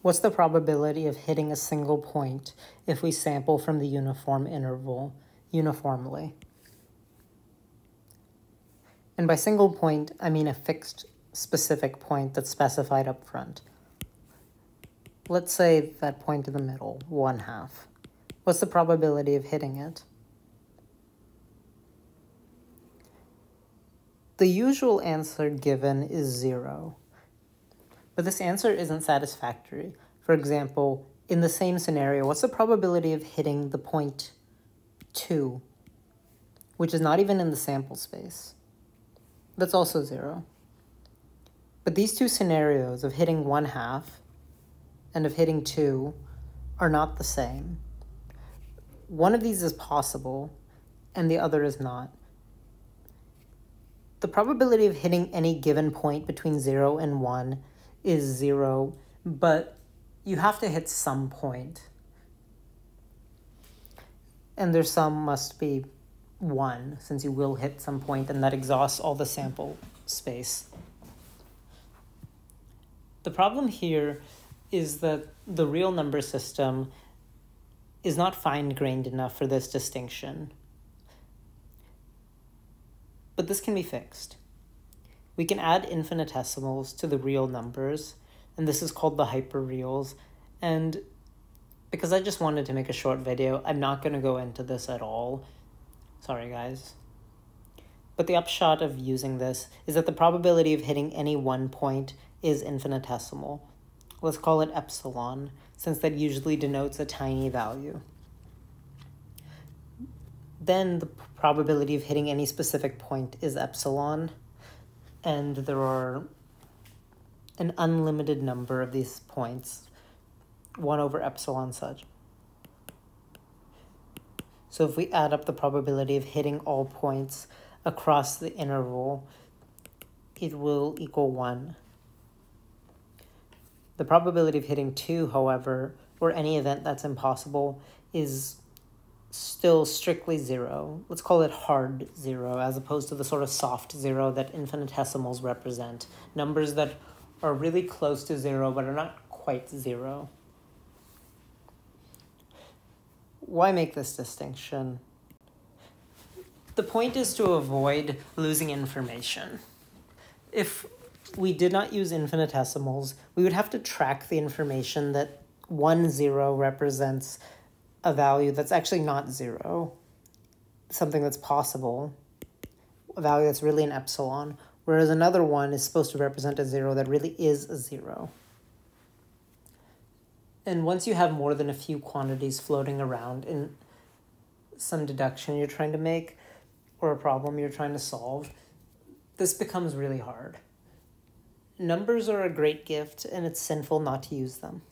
What's the probability of hitting a single point if we sample from the uniform interval uniformly? And by single point, I mean a fixed specific point that's specified up front. Let's say that point in the middle, 1/2. What's the probability of hitting it? The usual answer given is 0. But this answer isn't satisfactory. For example, in the same scenario, what's the probability of hitting the point 2, which is not even in the sample space? That's also 0. But these two scenarios of hitting 1/2 and of hitting 2 are not the same. One of these is possible, and the other is not. The probability of hitting any given point between 0 and 1 is 0, but you have to hit some point. And their sum must be 1, since you will hit some point, and that exhausts all the sample space. The problem here is that the real number system is not fine-grained enough for this distinction. But this can be fixed. We can add infinitesimals to the real numbers, and this is called the hyperreals. And because I just wanted to make a short video, I'm not going to go into this at all. Sorry, guys. But the upshot of using this is that the probability of hitting any one point is infinitesimal. Let's call it epsilon, since that usually denotes a tiny value. Then the probability of hitting any specific point is epsilon, and there are an unlimited number of these points, 1 over epsilon such. So if we add up the probability of hitting all points across the interval, it will equal 1. The probability of hitting 2, however, or any event that's impossible, is still strictly 0. Let's call it hard 0, as opposed to the sort of soft 0 that infinitesimals represent. Numbers that are really close to 0, but are not quite 0. Why make this distinction? The point is to avoid losing information. If we did not use infinitesimals, we would have to track the information that 1 0 represents a value that's actually not 0, something that's possible, a value that's really an epsilon, whereas another one is supposed to represent a 0 that really is a 0. And once you have more than a few quantities floating around in some deduction you're trying to make, or a problem you're trying to solve, this becomes really hard. Numbers are a great gift, and it's sinful not to use them.